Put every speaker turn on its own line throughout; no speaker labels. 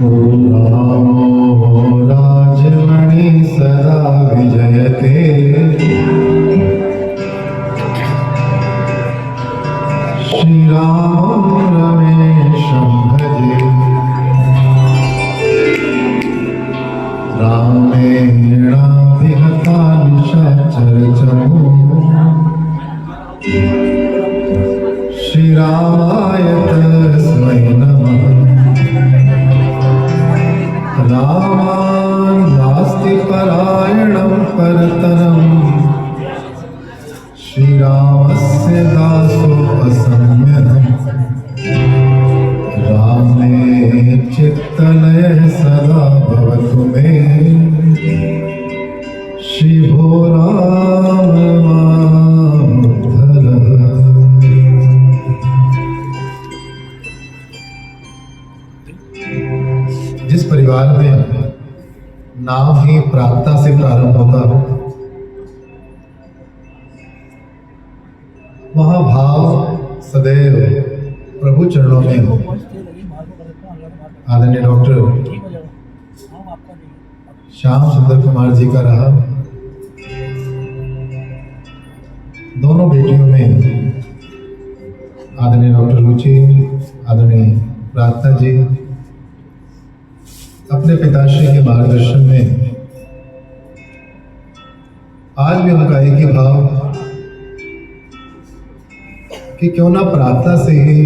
रामो राजमणि सदा विजयते श्रीराम रमेशं भजे रामेणाभिहता निशाचरचमो श्रीरामाय तस्मै नमः रामान् नास्ति परायणं परतरं श्रीरामस्य दासोऽसंयतं रामे चित्तलयः सदा भवतु मे शिवो राम मामुद्धरः। जिस परिवार में नाम ही प्रार्थना से प्रारंभ होता हो, वहाँ भाव सदैव प्रभु चरणों में हो। आदरणीय डॉक्टर श्याम सुंदर कुमार जी का रहा। दोनों बेटियों में आदरणीय डॉक्टर रुचि, आदरणीय प्रार्थना जी अपने पिताश्री के मार्गदर्शन में आज भी उनका एक ही भाव कि क्यों ना प्रार्थना से ही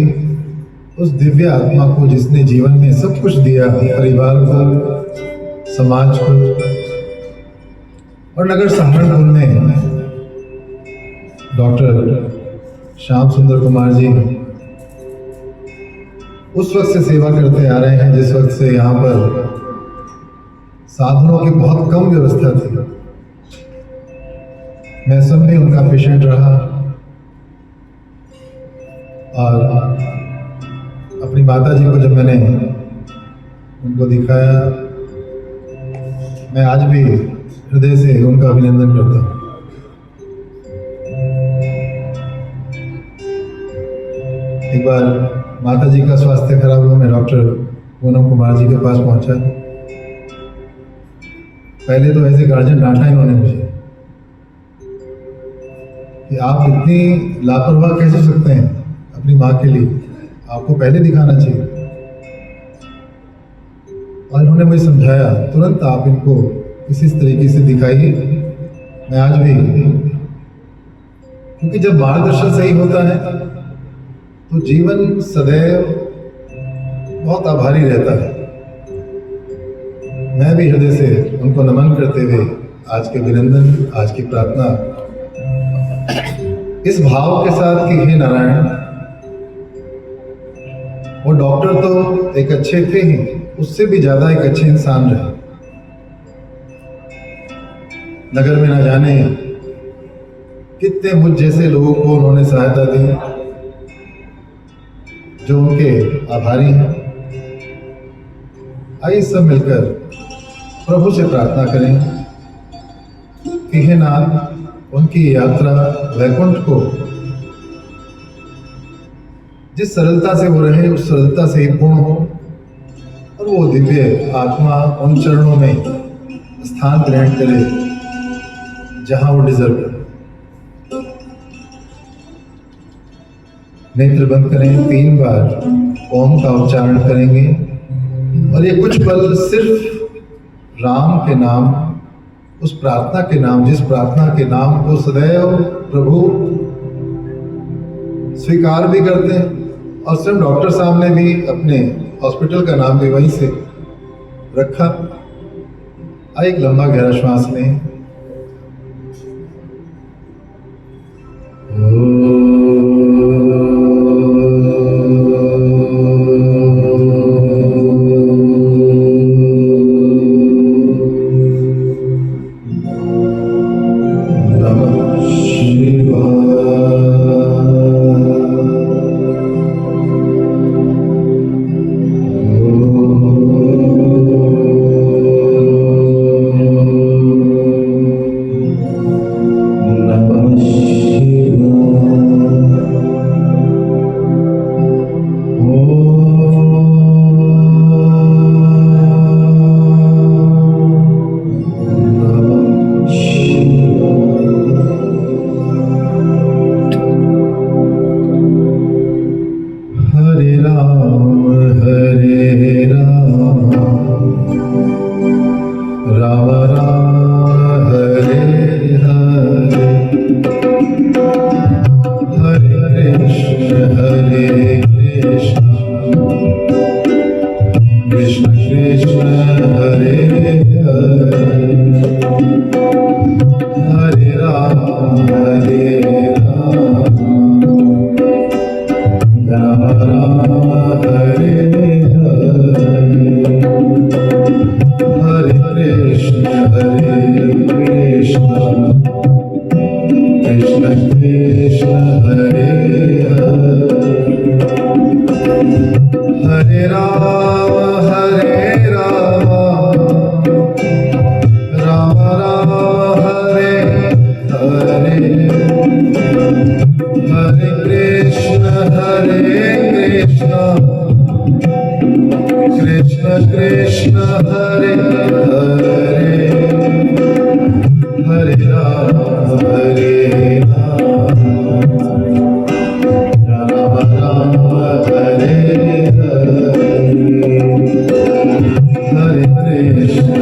उस दिव्य आत्मा को जिसने जीवन में सब कुछ दिया, परिवार को, समाज को और नगर सहारनपुर में डॉक्टर श्याम सुंदर कुमार जी उस वक्त से सेवा करते आ रहे हैं जिस वक्त से यहाँ पर साधनों की बहुत कम व्यवस्था थी। मैं सब में उनका पेशेंट रहा और अपनी माता जी को जब मैंने उनको दिखाया, मैं आज भी हृदय से उनका अभिनंदन करता हूँ। एक बार माता जी का स्वास्थ्य खराब हुआ, मैं डॉक्टर पूनम कुमार जी के पास पहुंचा। पहले तो ऐसे गार्जियन डांटा इन्होंने मुझे कि आप इतनी लापरवाह कैसे सकते हैं अपनी माँ के लिए, आपको पहले दिखाना चाहिए। और इन्होंने मुझे समझाया तुरंत आप इनको इसी तरीके से दिखाइए। मैं आज भी, क्योंकि जब मार्गदर्शन सही होता है तो जीवन सदैव बहुत आभारी रहता है। मैं भी हृदय से उनको नमन करते हुए आज के अभिनंदन, आज की प्रार्थना इस भाव के साथ कि हे नारायण, वो डॉक्टर तो एक अच्छे थे ही, उससे भी ज्यादा एक अच्छे इंसान रहे। नगर में ना जाने कितने मुझ जैसे लोगों को उन्होंने सहायता दी जो उनके आभारी हैं। आइए सब मिलकर प्रभु से प्रार्थना करें कि हे नाथ, उनकी यात्रा वैकुंठ को जिस सरलता से हो रहे उस सरलता से ही पूर्ण हो और वो दिव्य आत्मा उन चरणों में स्थान ग्रहण करे जहां वो डिजर्व करे। नेत्र बंद करें, 3 बार ओम का उच्चारण करेंगे और ये कुछ पल सिर्फ राम के नाम, उस प्रार्थना के नाम, जिस प्रार्थना के नाम को सदैव प्रभु स्वीकार भी करते हैं और स्वयं डॉक्टर साहब ने भी अपने हॉस्पिटल का नाम भी वहीं से रखा। एक लंबा गहरा श्वास लें। राम राम राम हरे हरे हरे कृष्ण कृष्ण कृष्ण हरे हरे हरे राम राम राम हरे हरे हरे कृष्ण कृष्ण कृष्ण हरे हरे हरे राम राम राम हरे हरे हरे कृष्ण कृष्ण कृष्ण हरे हरे हरे राम राम राम हरे हरे कृष्ण कृष्ण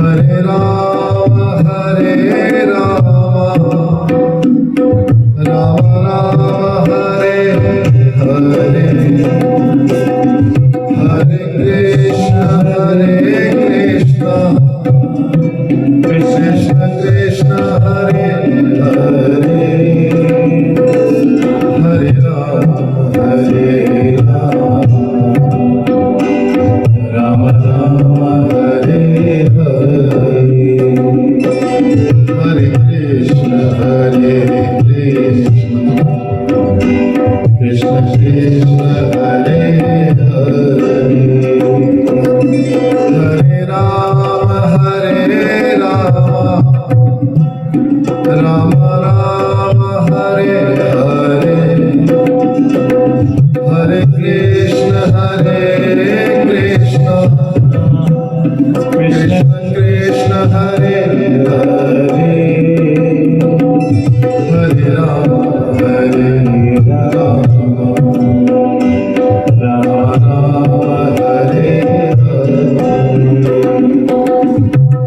हरे राम राम राम हरे हरे हरे कृष्ण कृष्ण कृष्ण हरे हरे हरे राम राम राम हरे हरे हरे कृष्ण कृष्ण कृष्ण हरे हरे हरे राम राम राम हरे हरे हरे कृष्ण कृष्ण कृष्ण हरे हरे हरे राम राम राम हरे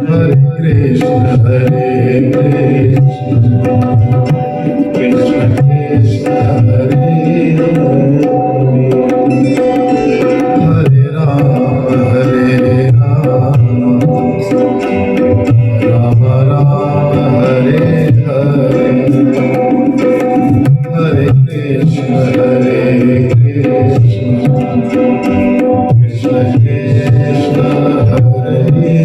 हरे कृष्ण कृष्ण कृष्ण हरे हरे राम राम राम हरे हरे हरे कृष्ण कृष्ण कृष्ण हरे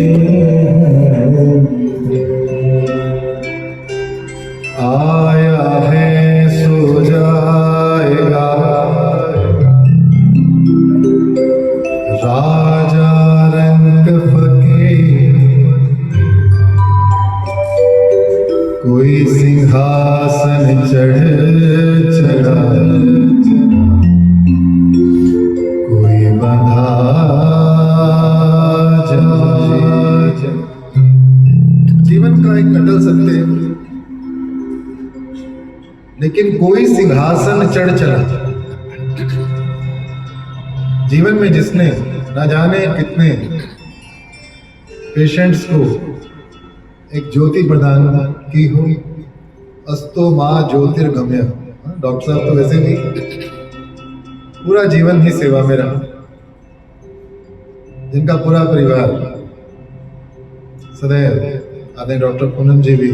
आया है सो जाएगा राजा रंग फकीर कोई सिंहासन चढ़ चढ़ा कोई बंधा जीवन का एक अटल सत्य, लेकिन कोई सिंहासन चढ़ चढ़ा। जीवन में जिसने न जाने कितने पेशेंट्स को एक ज्योति प्रदान की हो, अस्तो माँ ज्योतिर्गम्य। डॉक्टर साहब तो वैसे भी पूरा जीवन ही सेवा में रहा, जिनका पूरा परिवार सदैव, आदरणीय डॉक्टर पूनम जी भी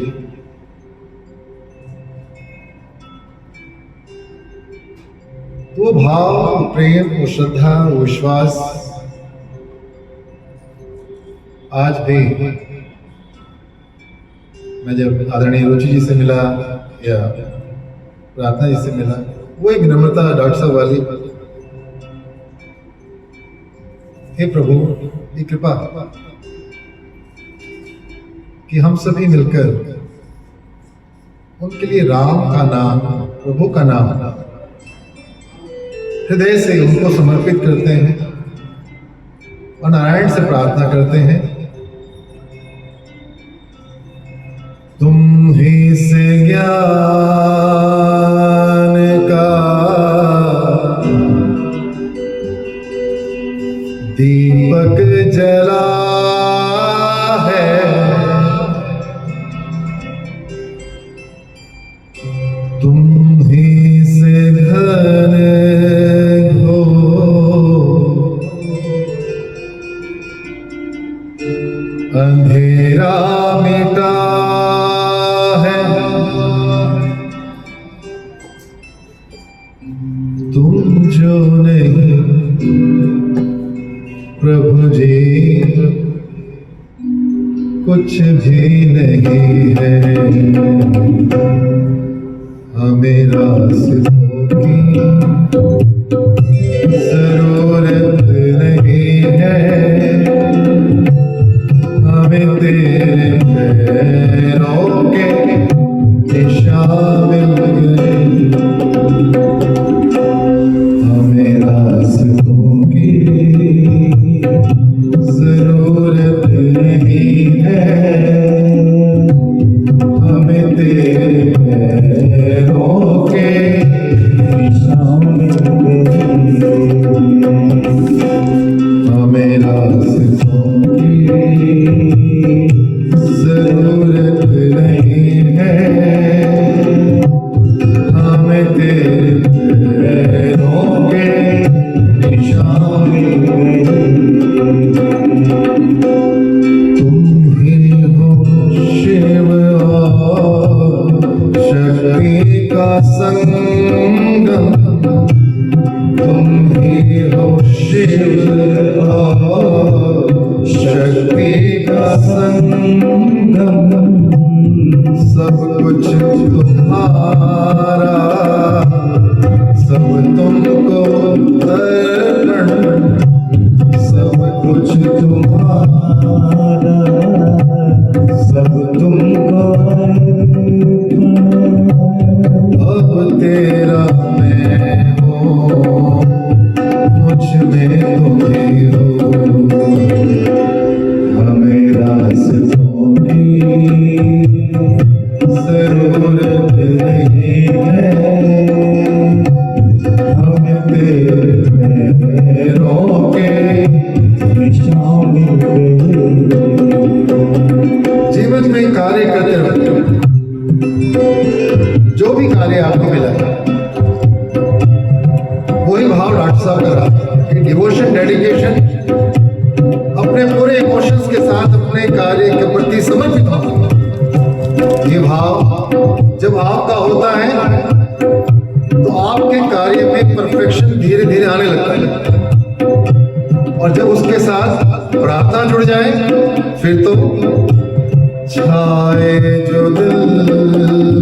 वो भाव, वो प्रेम, वो श्रद्धा, वो विश्वास आज भी मैं जब आदरणीय रुचि जी से मिला या प्रार्थना जी से मिला, वो एक विनम्रता डॉक्टर साहब वाली, हे प्रभु ये कृपा कि हम सभी मिलकर उनके लिए राम का नाम, प्रभु का नाम हृदय से उनको समर्पित करते हैं और नारायण से प्रार्थना करते हैं तुम ही से ज्ञान का दीपक जला है, तुम ही से घन घोर अंधेरा मिटा है, तुम जो नहीं प्रभु जी कुछ भी नहीं है। हमें रास्तों की जरूरत नहीं है, हमें तेरे पैरों के निशान मिल गए। हमें रास्तों की जरूरत नहीं है, हमें तेरे पैरों के निशान मिल गए। हमें रास्तों की जरूरत नहीं है, हमें तेरे पैरों के निशान मिल गए। तुम ही हो शिव और शक्ति का संगम, तुम ही हो शिव और शक्ति का संगम। सब कुछ तुम्हारा, सब तुमको अर्पण, सब कुछ तुम्हारा, सब तुमको अर्पण। अब तेरा मैं हूँ, मुझ में तुम ही हो। हमें रास्तों की जरूरत नहीं है, हमें तेरे पैरों के निशान मिल गए। जीवन में कार्य करते रहते, जो भी कार्य आपको मिला है वही भाव डॉक्टर साहब का रहा कि डिवोशन, डेडिकेशन, अपने पूरे इमोशंस के साथ अपने कार्य के प्रति समर्पित हो। ये भाव जब आपका होता है तो आपके कार्य में परफेक्शन धीरे धीरे आने लगता है, और जब उसके साथ प्रार्थना जुड़ जाए फिर तो छाए जो दिल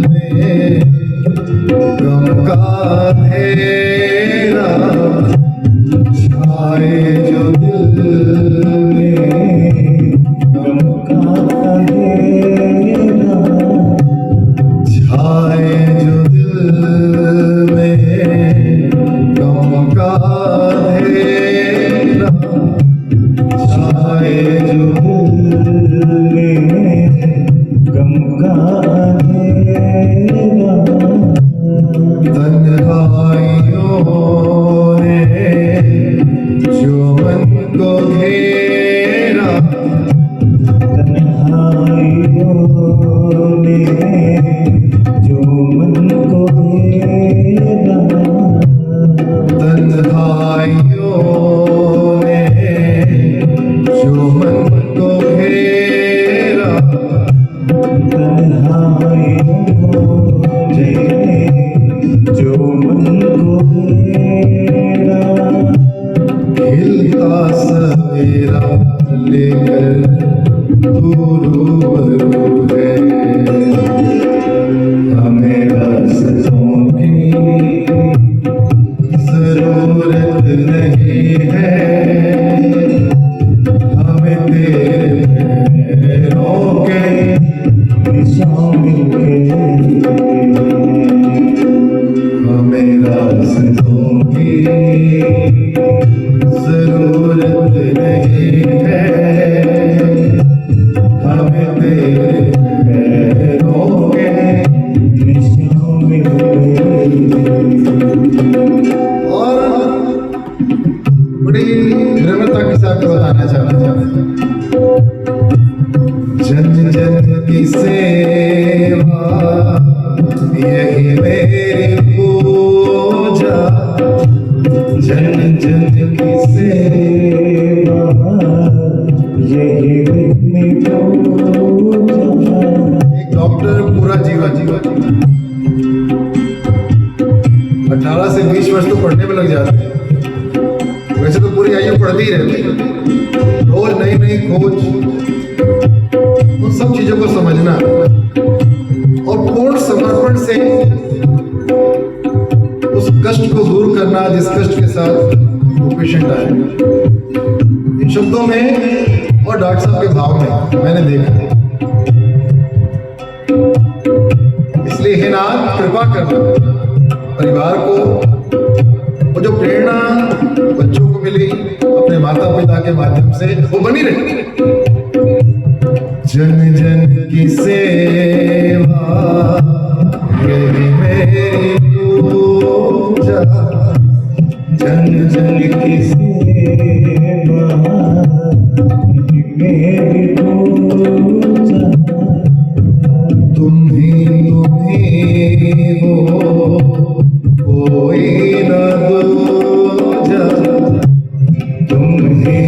में गम का अंधेरा, छाए जो दिल में गम का अंधेरा, छाए जो दिल में गम का अंधेरा, छाए जो दिल में गम का अंधेरा। तन्हाइयों ने जो मन को घेरा, तन्हाइयों ने जो मन को घेरा, तन्हाइयों ने जो मन को घेरा, तन्हाइयों ने जो मन को घेरा। खिलता सवेरा लेकर तू रूबरू है, हमें रास्तों की जरूरत नहीं है, हमें तेरे पैरों के निशान मिल गए। हमें रास्तों की जरूरत नहीं है, हमें तेरे पैरों यही मेरी पूजा, जन जन की सेवा, यही मेरी पूजा। एक डॉक्टर पूरा जीवन 18 से 20 वर्ष तो पढ़ने में लग जाते हैं। वैसे तो पूरी आयु पढ़ती ही रहती है, रोज नई नई खोज, उन सब चीजों को समझना और पूर्ण समर्पण से उस कष्ट को दूर करना जिस कष्ट के साथ वो पेशेंट आए। इन शब्दों में और डॉक्टर साहब के भाव में मैंने देखा। इसलिए हे नाथ, कृपा करना परिवार को, वो जो प्रेरणा बच्चों को मिली अपने माता पिता के माध्यम से, वो बनी रही। जन जन की सेवा, यही मेरी पूजा, जन जन की सेवा, यही मेरी पूजा। तुम ही हो, कोई न दूजा, तुम ही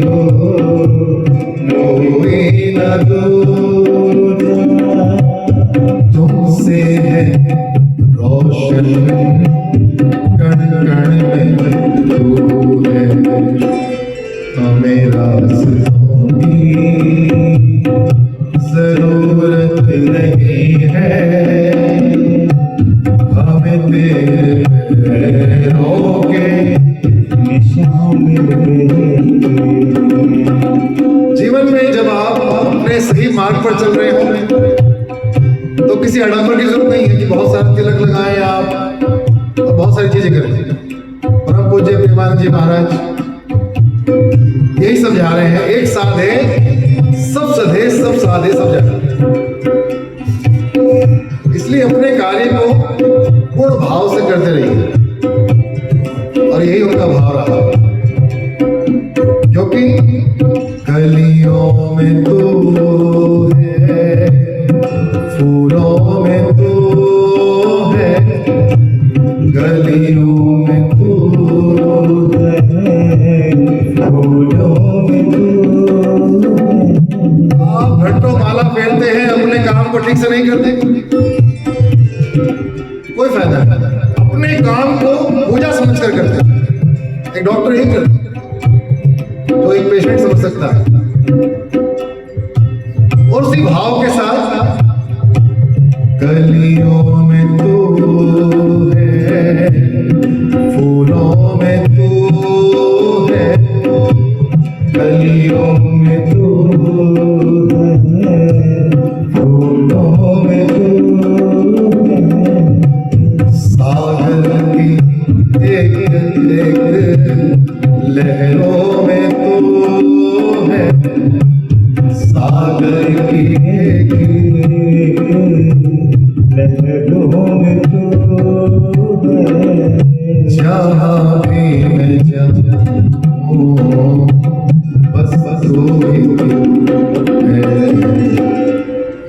हो, कोई न दूजा। तुमसे है रोशन कण कण में तू है, हमें रास्तों की जरूरत नहीं है, हमें तेरे पैरों के निशान मिल गए। जीवन में जब आप अपने सही मार्ग पर चल रहे हो तो किसी आडंबर की जरूरत नहीं है कि बहुत सारा तिलक लगाएं आप और बहुत सारी चीजें करें। परम पूज्य प्रेमानंद जी महाराज यही समझा रहे हैं, एक साधे सब सधे, सब साधे सब जाने। इसलिए अपने कार्य को पूर्ण भाव से करते रहिए और यही उनका भाव रहा, क्योंकि गलियों में तू है, फूलों में तू है, गलियों में तू है, फूलों में तू है। आप घंटों माला फेरते हैं, अपने काम को ठीक से नहीं करते, कोई फायदा नहीं। अपने काम को पूजा समझकर करते। एक डॉक्टर ही करते तो एक पेशेंट समझ सकता है, और उसी भाव के साथ गलियों में तू है, फूलों में तू है, गलियों में तू है, फूलों में तू है। सागर की एक एक लहरों में तू है, सागर की एक लहरों में तू है। जहाँ भी मैं जाऊँ बस तू ही है,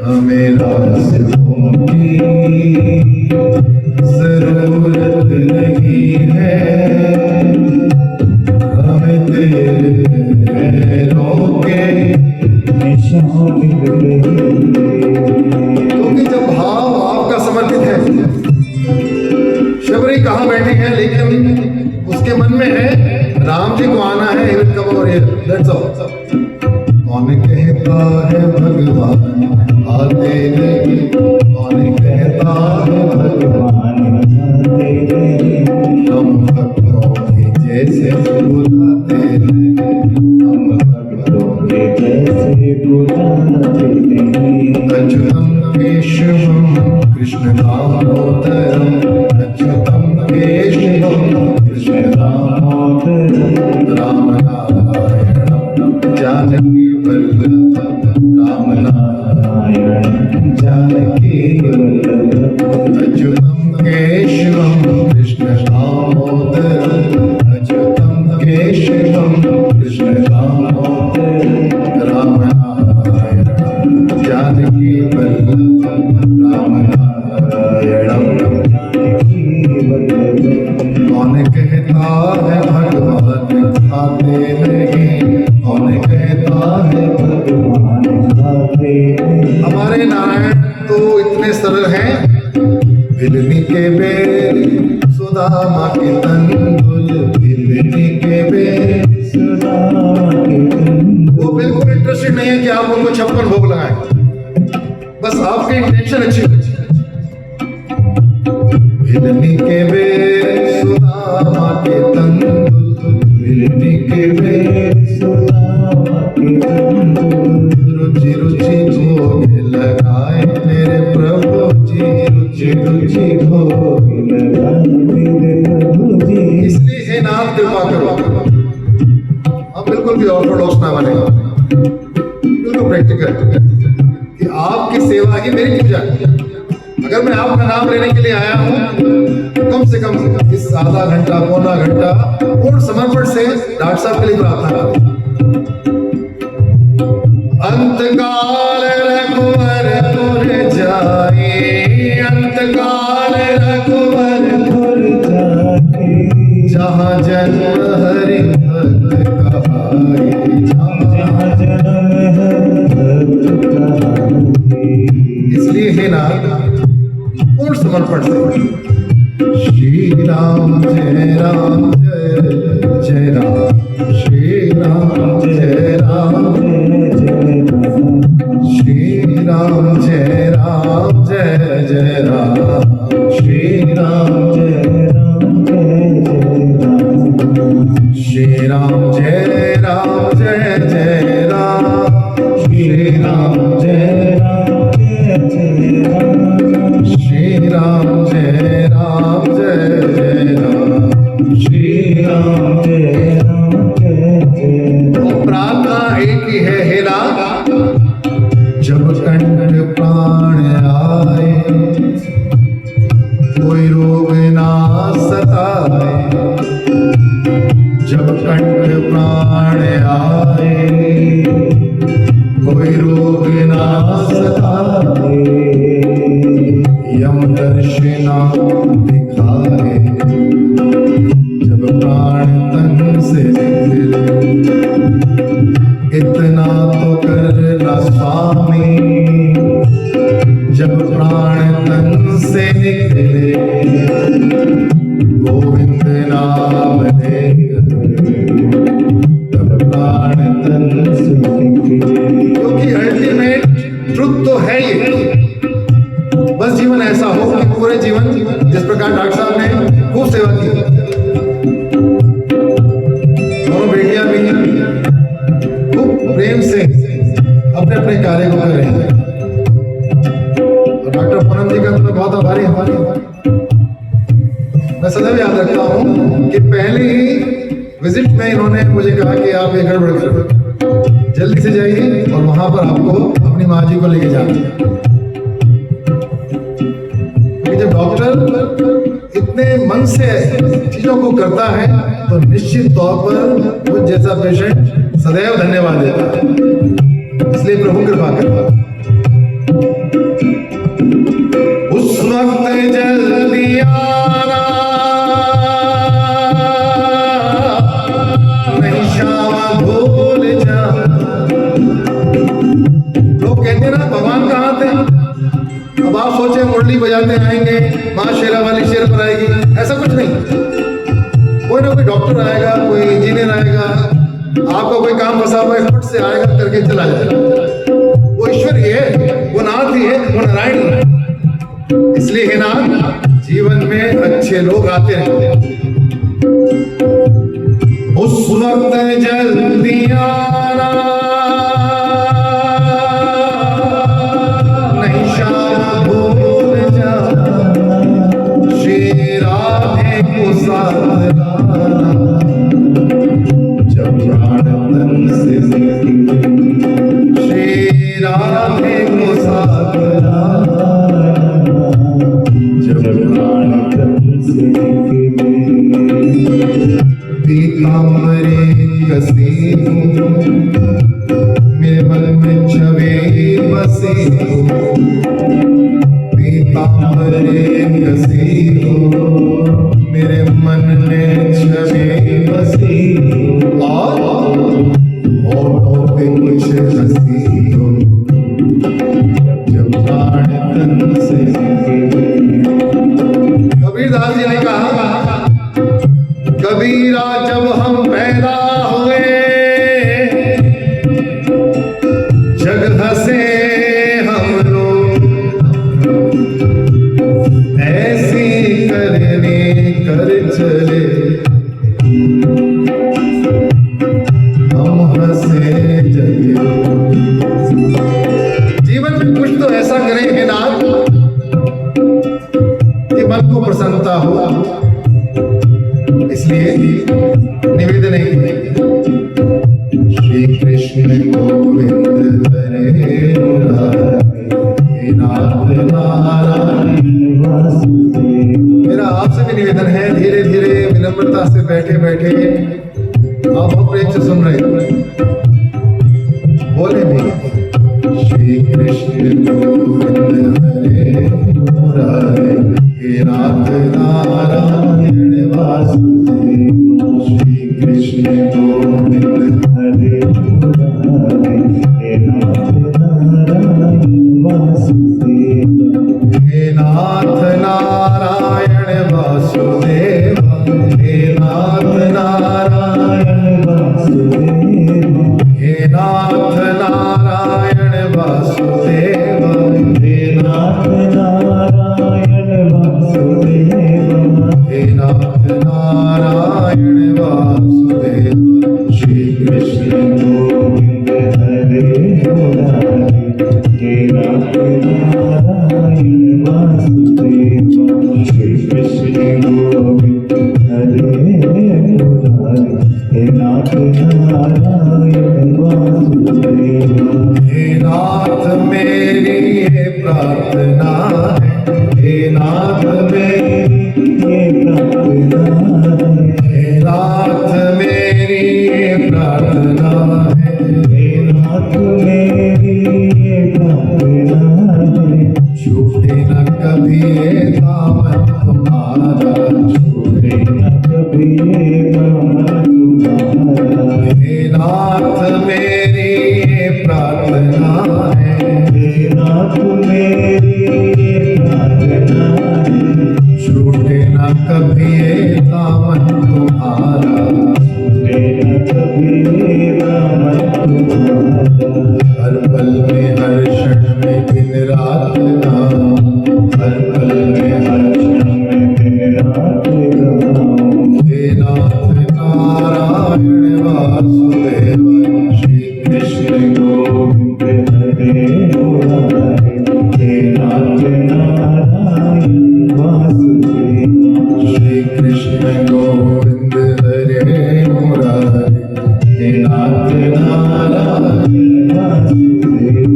हमें रास्तों की जरूरत नहीं है, हमें तेरे पैरों के निशान मिल गए। क्योंकि जब भाव आपका समर्पित है, शबरी कहाँ बैठी है लेकिन उसके मन में है राम जी को आना है, he will come over here, that's all। कौन कहता है भगवान आते नहीं, कौन कहता है भगवान आते नहीं, हम भक्तों के जैसे बुलाते नहीं, हम भक्तों के जैसे बुलाते नहीं। अच्युतम केशवम कृष्ण दामोदरम, अच्युतम केशवम कृष्ण दामोदरम, राम नारायण जानकी वल्लभ, राम नारायण जानकी वल्लभ। अच्युतम केशवम कृष्ण दामोदरम, अच्युतम केशवम कृष्ण दामोदरम, राम नारायण जानकी वल्लभ। तो इतने सरल हैं। भिलनी के बेर सुदामा के तंदुल, भिलनी के बेर सुदामा के तंदुल। वो बिल्कुल इंटरेस्टेड नहीं है कि आप उनको 56 भोग लगाएं, बस आपकी इंटेंशन अच्छी होनी चाहिए। भिलनी के बेर सुदामा के तंदुल, भिलनी के बेर सुदामा के तंदुल। रुचि रुचि भोग लगाए मेरे प्रभु जी, रुचि रुचि भोग लगाए मेरे प्रभु जी। इसलिए हे नाथ कृपा करो। हम बिल्कुल भी ऑर्थोडॉक्स ना बने, बिल्कुल प्रैक्टिकल, कि आपकी सेवा ही मेरी पूजा है। अगर मैं आपका नाम लेने के लिए आया हूं, कम से कम इस आधा घंटा पौना घंटा पूर्ण समर्पण से डॉक्टर साहब के लिए प्रार्थना करें। अंतकाल रघुवर पुर जाए, अंतकाल रघुवर पुर जाए, जहाँ जन्म हरि भक्त कहाए, जहाँ जन्म हरि भक्त कहाए। इसलिए है ना पूर्ण समर्पण से श्री राम जय राम जय जय राम, श्री राम जय राम जय राम, श्री राम जय राम जय जय राम, श्री राम जय राम जय जय राम, श्री राम जय राम जय जय राम, श्री राम जय राम जय जय राम, श्री राम जय राम जय जय राम, श्री राम जय राम जय जय राम। प्रार्थना एक ही है, हे नाथ, जब कंठ प्राण आए, कोई रोग ना सताए, जब कंठ प्राण आए, कोई रोग ना सताए, यम दर्शना दिखाए, जब प्राण तन से निकले, इतना तो करना स्वामी, जब प्राण तन से निकले, गोविंद नाम लेकर, तब प्राण तन से निकले। क्योंकि अल्टीमेट ट्रुथ तो है ये, बस जीवन ऐसा हो कि पूरे जीवन जिस प्रकार डॉक्टर साहब ने खूब सेवा की, दोनों बेटियां भी खूब प्रेम से अपने अपने कार्य को कर रही हैं। और डॉक्टर पूनम जी का तो बहुत आभारी हमारी। मैं सदैव याद रखता हूँ कि पहली ही विजिट में इन्होंने मुझे कहा कि आप ये गड़बड़ कर, जल्दी से जाइए और वहां पर आपको अपनी माँ जी को लेके जाना है। जब डॉक्टर इतने मन से चीजों को करता है तो निश्चित तौर पर वो जैसा पेशेंट सदैव धन्यवाद देता है। इसलिए प्रभु कृपा करता। उस वक्त जल्दी आना, नहीं शाम भूल जाना। लोग कहते ना भगवान कहाँ थे, अब आप सोचे मुरली बजाते आएंगे, माँ शेरा वाली शेर पर आएगी, ऐसा कुछ नहीं। कोई ना कोई डॉक्टर आएगा, कोई इंजीनियर आएगा, आपका कोई काम फंसा हुआ है, फट से आएगा, करके चला जाएगा। वो ईश्वर ही है, वो नाथ ही है, वो नारायण ही है। इसलिए है नाथ, जीवन में अच्छे लोग आते रहते हैं। उस वक्त जल्दी आना, नहीं शाम भूल जाना, श्री राधे को साथ लाना, जब प्राण तन से निकले, श्री राधे को साथ लाना, जब प्राण तन से निकले। पीताम्बरी कसी कबीरदास जी ने कहा, कबीरा जब हम पैदा हुए जग हंसे हम लोग, ऐसी करने कर चले हम हंसे जग। जीवन में कुछ तो ऐसा करें कि नाथ कि मन को प्रसन्नता हो, इसलिए निवेदन है, श्री कृष्ण गोविंद हरे मुरारी नाथ नारायण वासुदेव। मेरा आपसे भी निवेदन है, धीरे धीरे विनम्रता से बैठे बैठे आप बहुत प्रेम से सुन रहे हैं, बोले भी, श्री कृष्ण गोविंद हरे मुरारी नाथ नारायण वासुदेव। श्री कृष्ण गोविंद हरे मुरारी नाथ नारायण वासुदेव। हे नाथ नारायण वासुदेव, हे नाथ नारायण वासुदेव, हे नाथ नारायण वासुदेव, हे नाथ नारायण वासुदेव, हे नाथ नारायण वासुदेव। श्री कृष्ण गोविंद हरे मुरारी, हे नाथ नारायण वासुदेव। श्री कृष्ण गोविंद हरे मुरारी, हे नाथ नारायण वासुदेव। हे नाथ मेरी ये प्रार्थना है, हे नाथ मेरी ये प्रार्थना है, हे नाथ मेरी ये प्रार्थना है, हे नाथ मेरी ये प्रार्थना है। छूटे न कभी ये दामन तुम्हारा, छूटे न कभी ये दामन तुम्हारा। हे नाथ मेरी ये प्रार्थना है, हे नाथ मेरी ये प्रार्थना है। छूटे न कभी ये दामन तुम्हारा, छूटे न कभी ये दामन तुम्हारा। हर पल में हर क्षण में दिन रात नाम, हर पल में हर क्षण में दिन रात नाम। हे नाथ नारायण वासुदेव। श्री कृष्ण गोविंद हरे मुरारी, हे नाथ नारायण वासुदेव। श्री कृष्ण गोविंद हरे मुरारी, हे नाथ नारायण वासुदेव,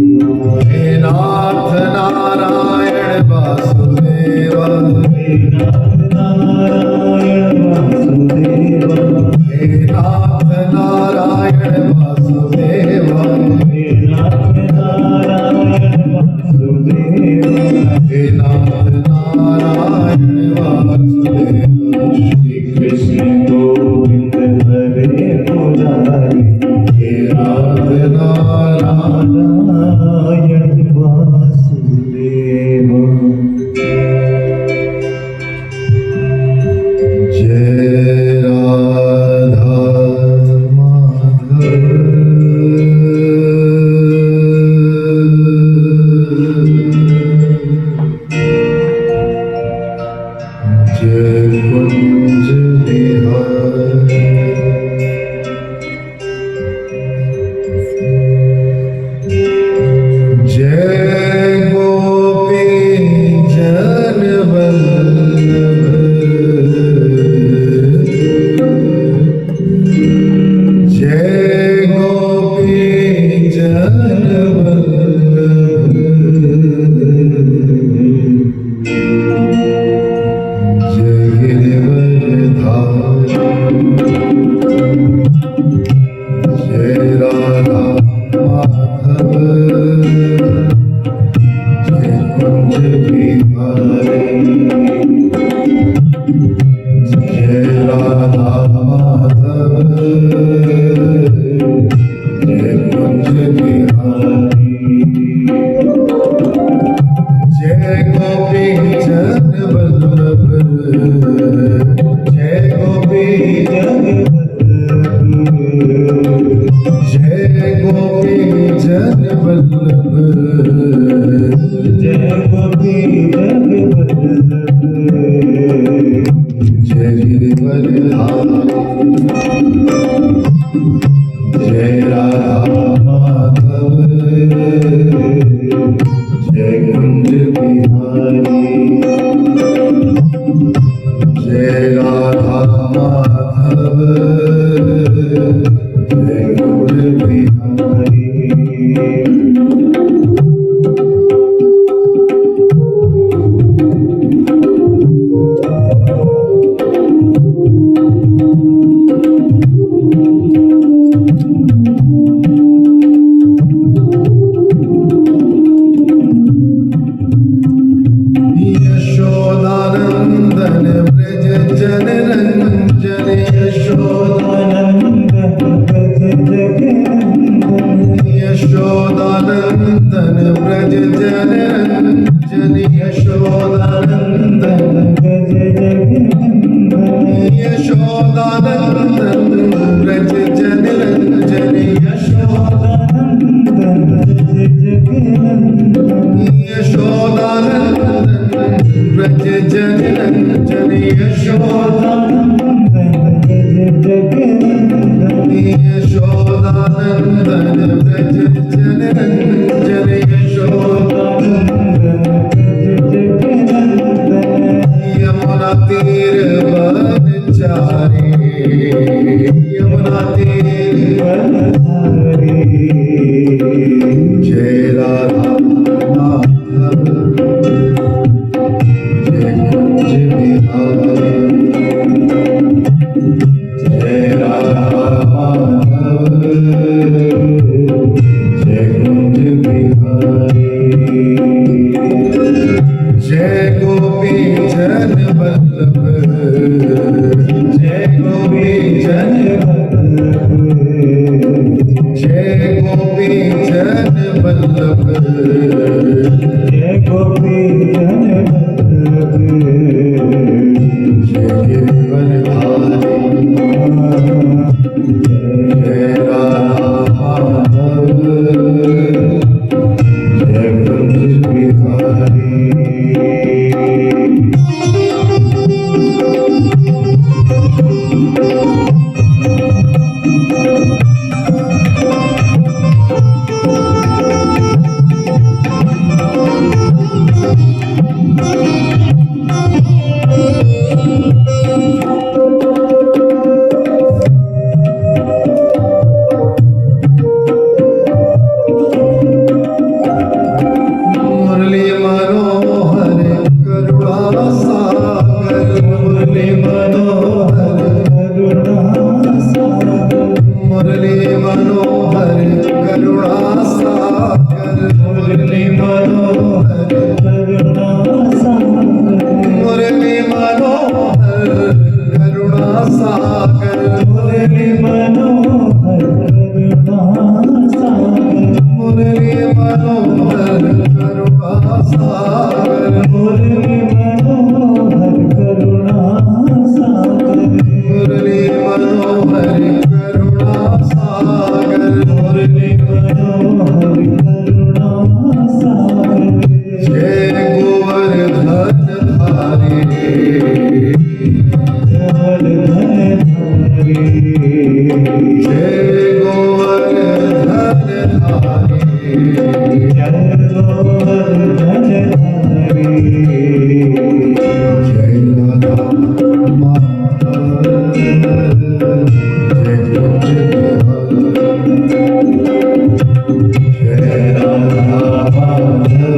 हे नाथ नारायण वासुदेव, हे नाथ नारायण वासुदेव, हे नाथ नारायण वासुदेव, हे नाथ नारायण वासुदेव, हे नाथ नारायण वासुदेव। श्री कृष्ण गोविंद हरे मुरारी, हे नाथ नारायण वासुदेव। जय राधा माधव। जय कुंज बिहारी। जय गोपी जन वल्लभ। जय गोपी जन वल्लभ। जय गिरिवरधारी। जय राधा माधव। जय कुंज बिहारी। जय राधा माधव। जय कुंज बिहारी। जय बिहारी जय राधा माधव जय कुंज बिहारी यशोदानंदन ब्रज जनरंजन यशोदानंदन ब्रज जनरंजन यशोदानंदन ब्रज जनरंजन यशोदानंदन ब्रज जनरंजन यशोदानंदन ब्रज जनरंजन यमुना तीर वनचारी यमुना तीर वनचारी जय राधा माधव जय कुंज बिहारी जय राधा माधव जय कुंज बिहारी जय गोपी जन वल्लभ जय गोपी जन वल्लभ जय गोपी जन वल्लभ जय गोपी जन वल्लभ जय गिरिवरधारी जय राधा माधव जय कुंज बिहारी मुरली मनोहर करुणा सागर मुरली मनोहर करुणा सागर मुरली मनोहर करुणा सागर मुरली मनोहर करुणा सागर मुरली मनोहर करुणा सागर मुरली मनोहर करुणा सागर मुरली मनोहर करुणा सागर मुरली मनोहर करुणा सागर मुरली मनोहर करुणा सागर मुरली मनोहर करुणा सागर जय गोवर्धन धारी जय गोवर्धन धारी जय गोवर्धन धारी जय राधा माधव जय कुंज बिहारी जय राधा माधव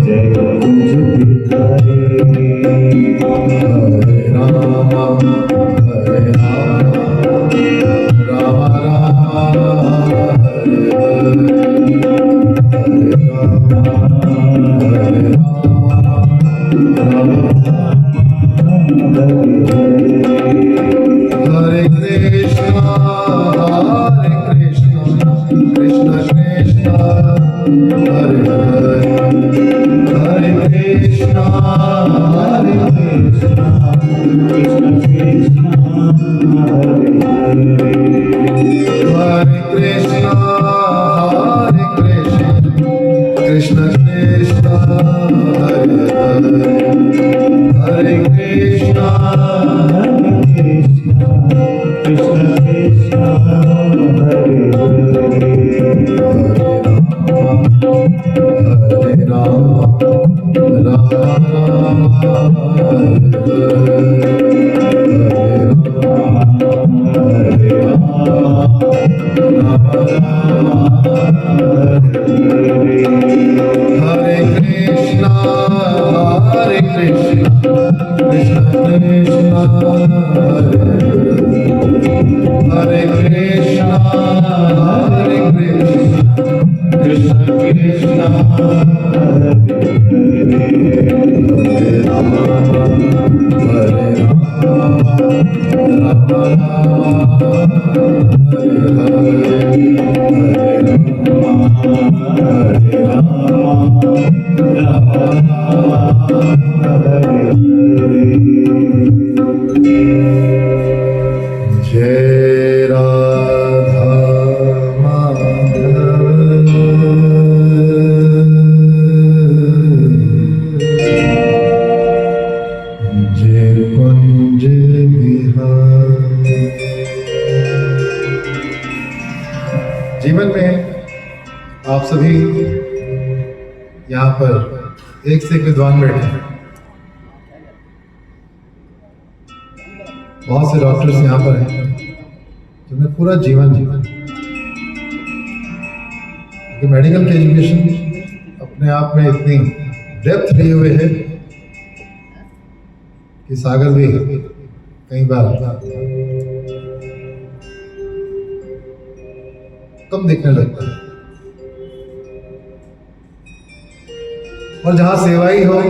जय कुंज बिहारी हरे राम हरे राम राम राम हरे राम हरे राम हरे कृष्ण कृष्ण कृष्ण हरे हरे हरे कृष्ण कृष्ण कृष्ण हरे हरे हरे कृष्ण कृष्ण कृष्ण हरे हरे हरे कृष्ण कृष्ण कृष्ण हरे हरे हरे राम जीवन में आप सभी यहाँ पर एक से एक विद्वान बैठे हैं। बहुत से डॉक्टर्स यहाँ पर हैं जिन्होंने पूरा जीवन क्योंकि मेडिकल की एजुकेशन अपने आप में इतनी डेप्थ लिए हुए है कि सागर भी कई बार कम दिखने लगता है। और जहां सेवा ही हो,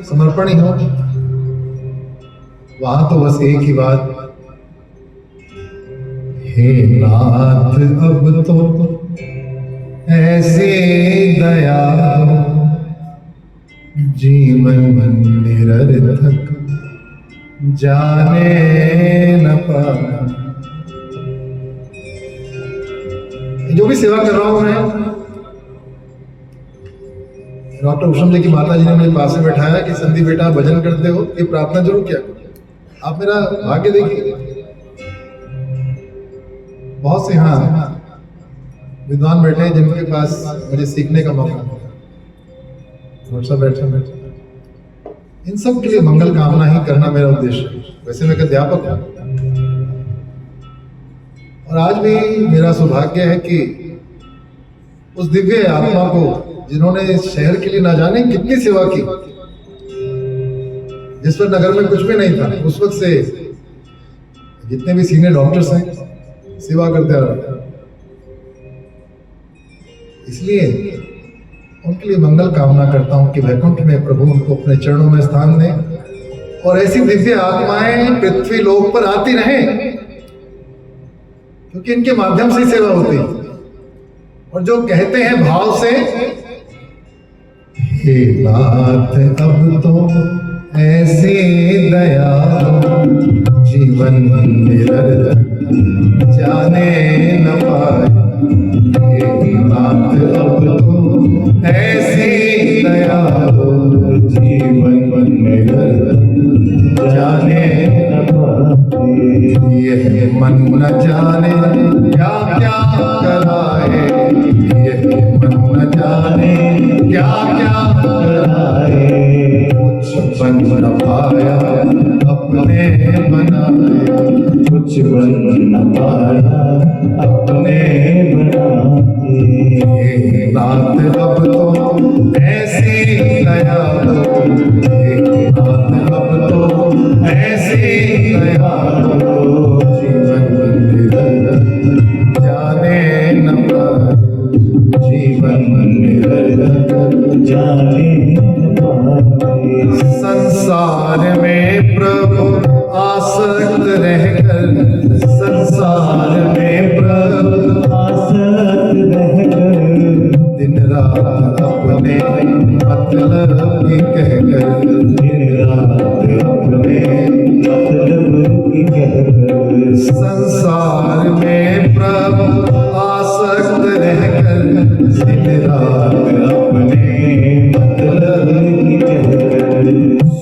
समर्पण ही हो, वहां तो बस एक ही बात, हे नाथ अब तो ऐसे दया जीवन निरर्थक जाने न पाए। जो भी सेवा कर रहा हूं मैं, डॉक्टर उषम जी की माता जी ने मेरे पास में बैठाया कि संदीप बेटा भजन करते हो, ये प्रार्थना जरूर किया करो। आप मेरा भाग्य देखिए, बहुत से यहाँ विद्वान बैठे हैं जिनके पास मुझे सीखने का मौका मिला। बैठा इन सब के लिए मंगल कामना ही करना मेरा उद्देश्य है। वैसे मैं एक अध्यापक हूं और आज भी मेरा सौभाग्य है कि उस दिव्य आत्मा को जिन्होंने इस शहर के लिए ना जाने कितनी सेवा की, जिस पर नगर में कुछ भी नहीं था, उस वक्त से जितने भी सीनियर डॉक्टर्स हैं सेवा करते आ रहे हैं। इसलिए उनके लिए मंगल कामना करता हूं कि वैकुंठ में प्रभु उनको अपने चरणों में स्थान दें और ऐसी दिव्य आत्माएं पृथ्वी लोक पर आती रहें, क्योंकि इनके माध्यम से सेवा होती है। और जो कहते हैं भाव से, हे नाथ अब तो ऐसी दया जीवन निरर्थक जाने न पाए। हे नाथ अब तो ऐसी दया जीवन निरर्थक जाने न पाए। यह मन न जाने क्या क्या कराए, यह मन न जाने क्या क्या कराए। कुछ बन न पाया अपने बनाए, कुछ बन न पाया अपने बनाए। नाथ अब तो ऐसी दया दो, नाथ अब तो ऐसी दया दो जीवन निरर्थक जाने न पाए, जीवन निरर्थक जाने न पाए। संसार में प्रभु आसक्त रहकर, संसार में प्रभु आसक्त रहकर, दिन रात अपने मतलब की कहकर, दिन रात अपने मतलब की कहकर। संसार में प्रभु आसक्त रहकर, दिन रात अपने मतलब की कहकर।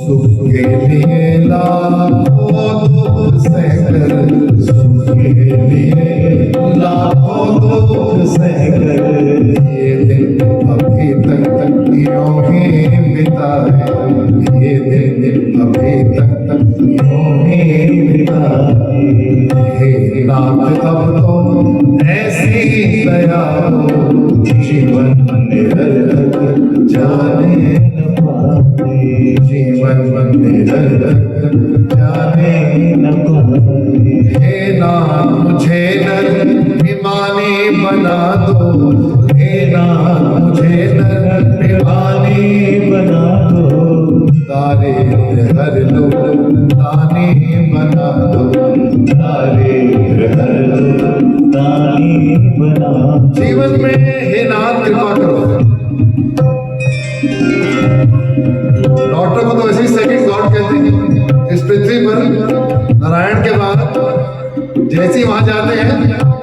सुख के लिए लाखों दुख सहकर, सुख के लिए लाखों दुख सहकर। ये दिन अभी तक यूं ही बिताए, ये दिन अभी तक यूं ही बिताए। हे नाथ अब तो ऐसी दया हो, जीवन निरर्थक जाने न पाए, जीवन निरर्थक जाने न पाए। हे नाथ मुझे नरभिमानी बना दो, हे नाथ मुझे नरभिमानी बना दो। दारिद्र्य हर लो दानी बना दो, दारिद्र्य हर लो दानी बना। जीवन में हे नाथ कृपा करो। डॉक्टर को तो वैसे ही सेकंड गॉड कहते हैं। इस पृथ्वी पर नारायण के बाद जैसे ही वहां जाते हैं,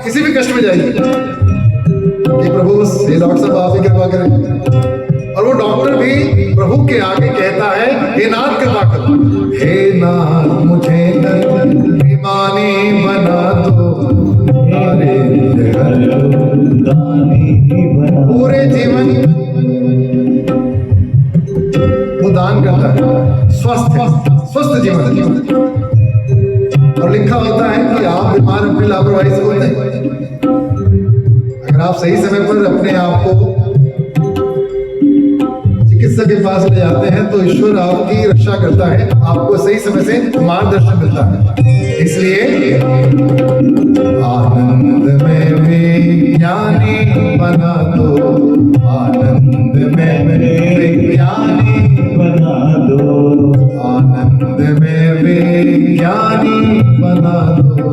किसी भी कष्ट में जाइए कि प्रभु हे डॉक्टर साहब आप ही कृपा करें, और वो डॉक्टर भी प्रभु के आगे कहता है हे नाथ कृपा करो। हे नाथ मुझे नरभिमानी बना दो, पूरे जीवन वो दान करता है, स्वस्थ जीवन। और लिखा होता है कि आप बीमार अपनी लापरवाही से होते हैं। अगर आप सही समय पर अपने आप को चिकित्सक के पास ले जाते हैं तो ईश्वर आपकी रक्षा करता है, आपको सही समय से मार्गदर्शन मिलता है। इसलिए आनंद में विज्ञानी बना दो, आनंद में विज्ञानी बना दो, आनंद में विज्ञानी बना दो,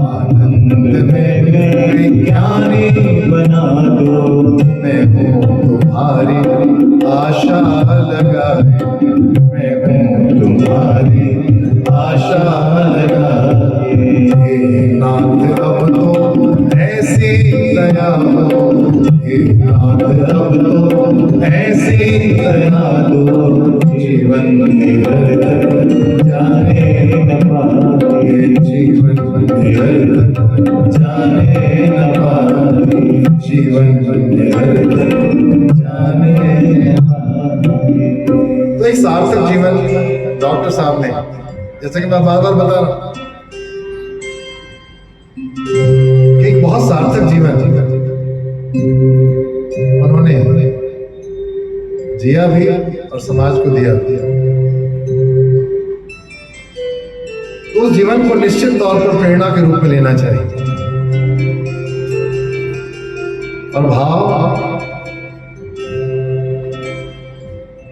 आनंद में विज्ञानी बना दो। मैं हूँ तुम्हारी आशा लगाए, मैं हूँ तुम्हारी आशा लगाए। हे नाथ अब तो ऐसी दया हो, हे नाथ अब तो ऐसी दया दो, जीवन निरर्थक जाने न पाए, जीवन निरर्थक जाने न पाए, जीवन निरर्थक जाने न पाए। तो एक सार्थक जीवन डॉक्टर साहब ने, जैसे कि मैं बार बार बता रहा हूं कि एक बहुत सार्थक जीवन उन्होंने जिया भी और समाज को दिया। तो उस जीवन को निश्चित तौर पर प्रेरणा के रूप में लेना चाहिए। और भाव,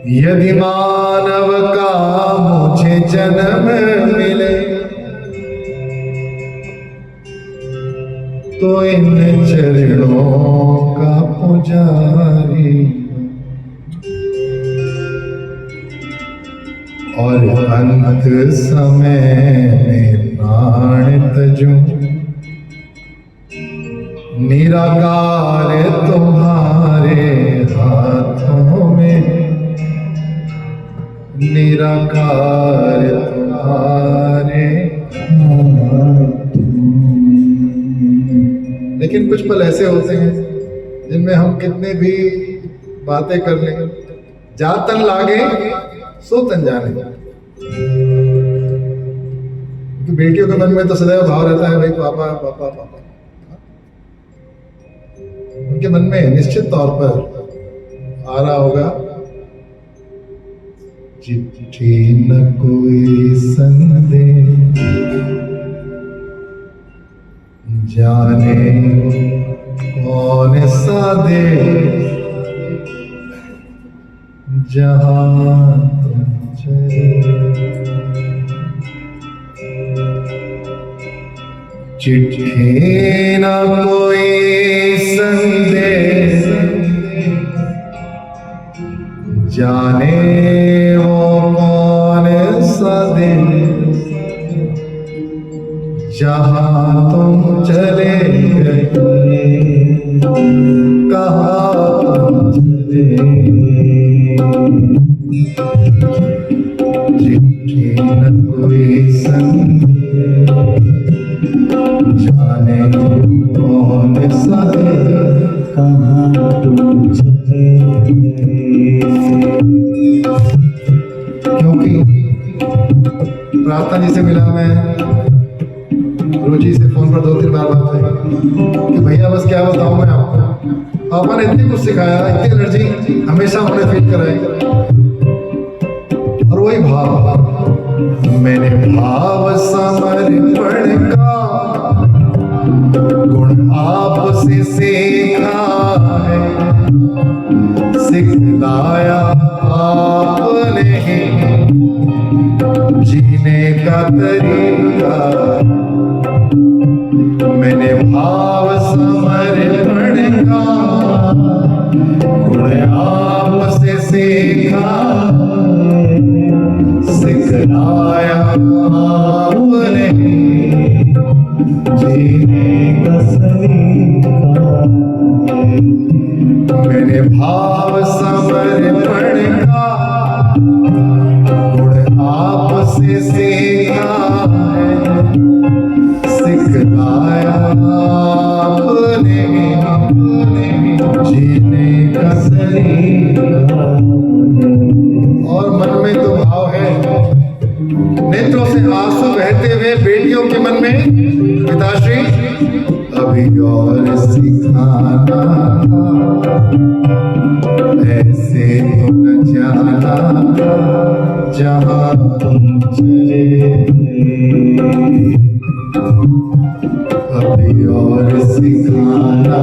यदि मानव का मुझे जन्म मिले तो इन चरणों का पुजारी, और अंत समय में प्राण तजूं, निराकार तुम्हारे हाथों में, निराकार तुम्हारे हाथों। लेकिन कुछ पल ऐसे होते हैं जिनमें हम कितने भी बातें कर लें, जा तन लागे सो तन जाने। क्योंकि बेटियों के मन में तो सदैव भाव रहता है भाई पापा पापा पापा। उनके मन में निश्चित तौर पर आ रहा होगा, चिट्ठी न कोई संदेश, जाने कौन सा देश, जहां तुम चले। चिट्ठी न कोई संदेश, जाने वो कौन सा देश, जहां तुम चले गए, कहाँ तुम चले गए। चिट्ठी न कोई संदेश, जाने कौन सा देश, कहाँ तुम चले क्योंकि प्रार्थना जी से मिला मैं, रुचि से फोन पर 2-3 बार बात हुई कि भैया बस क्या बताऊं मैं आपको, पापा ने इतनी कुछ सिखाया, इतनी एनर्जी हमेशा उन्हें फील कराई। और वही भाव, मैंने भाव समर्पण का गुण आपसे सीखा है, सिखलाया आपने जीने का तरीका। मैंने भाव समर्पण का गुण आपसे सीखा, सिखलाया आपने जीने का तरीका। मैंने भाव समर्पण का गुण आपसे सीखा है, सिखलाया आपने जीने का तरीका। और मन में तो भाव है, नेत्रों से आंसू बहते हुए बेटियों के मन में, पिताश्री अभी और सिखाना, ऐसे तो न जाना जहाँ तुम चले। अभी और सिखाना,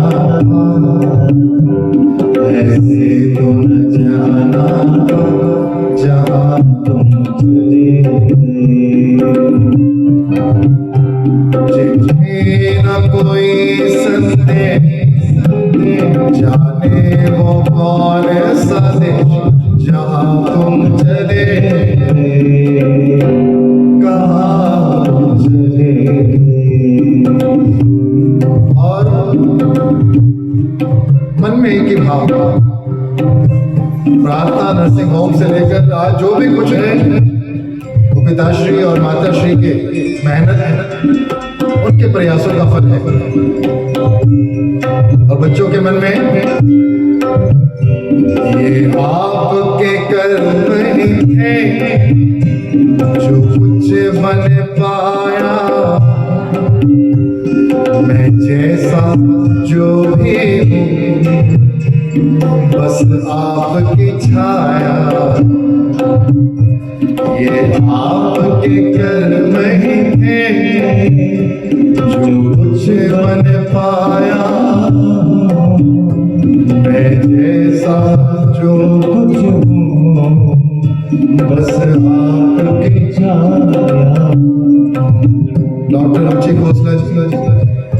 ऐसे तो न जाना जहाँ तुम चले। जिन्हें न कोई संदेह जाने वो कौन सा देश, जहाँ तुम चले कहाँ चले। और मन में एक ही भाव, प्रार्थना नर्सिंग होम से लेकर आज जो भी कुछ है वो पिताश्री और माताश्री के मेहनत है, उनके प्रयासों का फल है। और बच्चों के मन में ये आपके कर्म ही थे जो कुछ बन पाया, मैं जैसा जो भी हूँ बस आपकी छाया। ये आपके कर्म ही थे जो कुछ बन पाया, मैं जैसा जो कुछ हूँ बस आपकी छाया। डॉक्टर रुचि खोसला जी,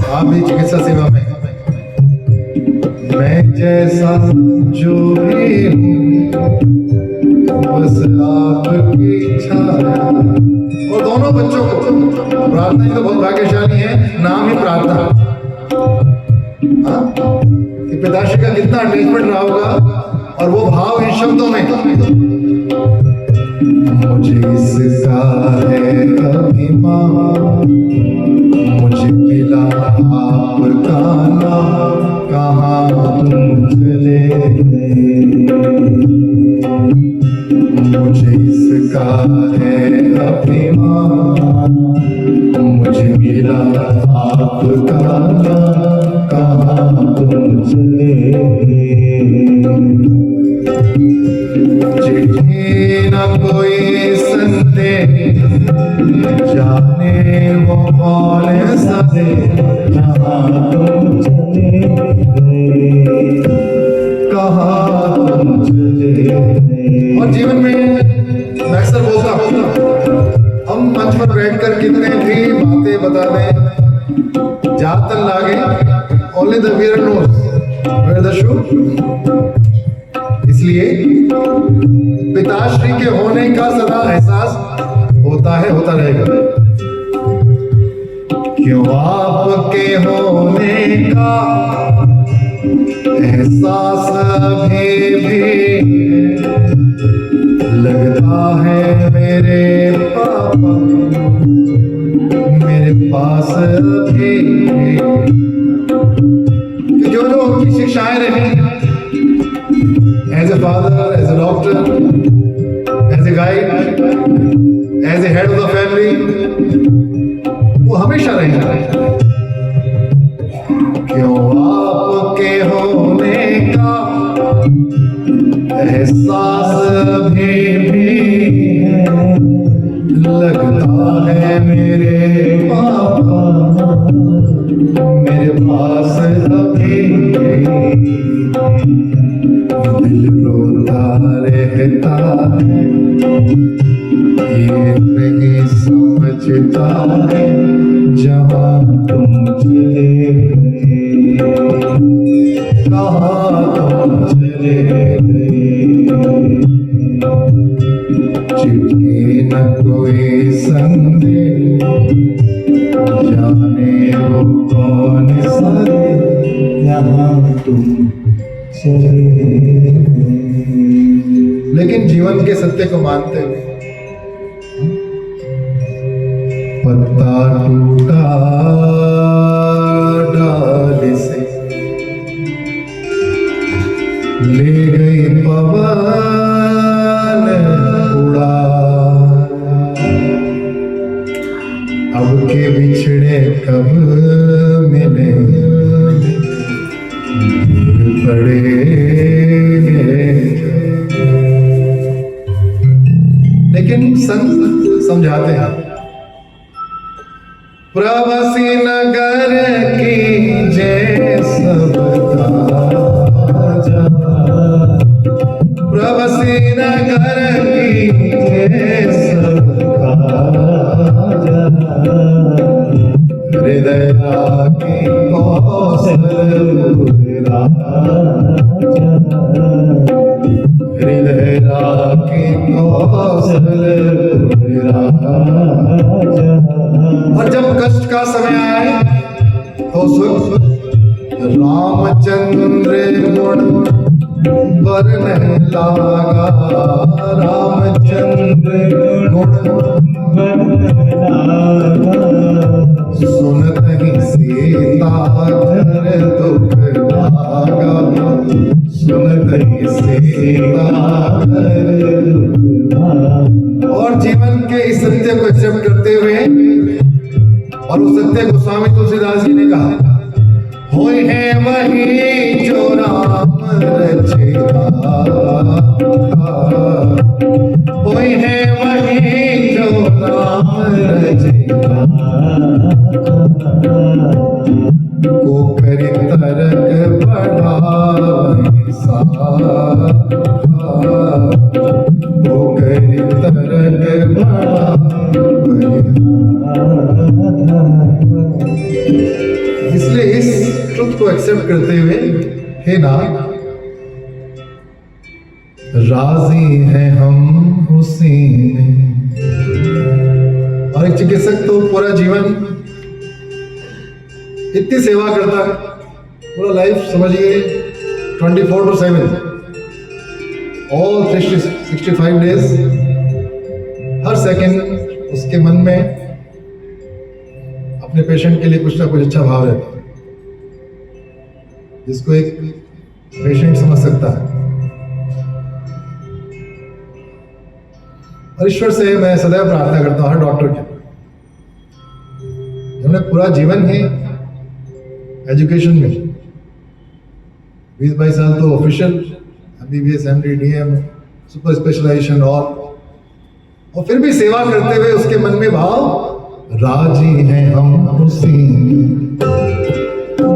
आप भी चिकित्सा सेवा में, मैं जैसा जो भी हूँ बस आपकी छाया। और दोनों बच्चों को, प्रार्थना ही तो बहुत भाग्यशाली है, नाम ही प्रार्थना। कि पिताश्री का कितना अटैचमेंट रहा होगा, और वो भाव इन शब्दों में, मुझे इसका है अभिमान, मुझे मिला आपका नाम, कहाँ तुम चले गए। मुझे इसका है अभिमान, मुझे मिला आपका नाम, कहाँ तुम चले गए। चिट्ठी न कोई संदेह जाने वो कौन सा देश, जहाँ तुम चले गए कहाँ तुम चले गए। और जीवन में मैं अक्सर बोलता हूँ, हम मंच पर बैठकर कितने भी बातें बता दें, जातन लागे, only the wearer knows where the shoe। इसलिए पिताश्री के होने का सदा एहसास होता है, होता रहेगा। क्यों आपके होने का एहसास अभी भी लगता है मेरे पापा मेरे पास अभी। जो जो उनकी शिक्षाएं रही father, as a doctor, as a guide, as a head of the family, वो हमेशा रहेगा। क्यों आपके होने का एहसास भी है, लगता है मेरे पापा मेरे पास अभी, दिल रोता रहता है, ये नहीं समझता है जहाँ तुम चले गए, कहाँ तुम चले गए। चिट्ठी न कोई संदेश, जाने वो कौन सा जहाँ तुम चले गए। लेकिन जीवन के सत्य को मानते हुए पत्ता टूटा डाल से, ले गई पवन उड़ा, अब के बिछड़े कब मिले पड़ेंगे। लेकिन संत समझाते हैं, प्रवासी नगर की जय सबका जा, प्रवासी नगर की जय सबका जा, हृदय की कौशल हृदय की कौशल। और जब कष्ट का समय आए तो सुख रामचंद्र गुण वरन लागा, रामचंद्र गुण सुनत ही सीता घर दुख भागा, सुनत ही सीता घर दुख भागा। और जीवन के इस सत्य को एक्सेप्ट करते हुए, और उस सत्य को स्वामी तुलसीदास जी ने कहा, होय है वही जो राम रचेगा, होय है वही जो राम रचेगा, को करी तरक बढ़ावे सारा, को करी तरक बढ़ावे। इसलिए इस ट्रुथ को एक्सेप्ट करते हुए, हे नाथ राजी हैं हम उसी में। और एक चिकित्सक तो पूरा जीवन इतनी सेवा करता है, पूरा लाइफ समझिए 24/7, ऑल 365 डेज, हर सेकंड उसके मन में अपने पेशेंट के लिए कुछ ना कुछ अच्छा भाव रहता है, जिसको एक पेशेंट समझ सकता है। और ईश्वर से मैं सदैव प्रार्थना करता हूँ, हर डॉक्टर के, हमने पूरा जीवन ही एजुकेशन में 20-22 साल तो official MBBS, MD, DM, super specialization, और फिर भी सेवा करते हुए उसके मन में भाव, राजी हैं हम उसी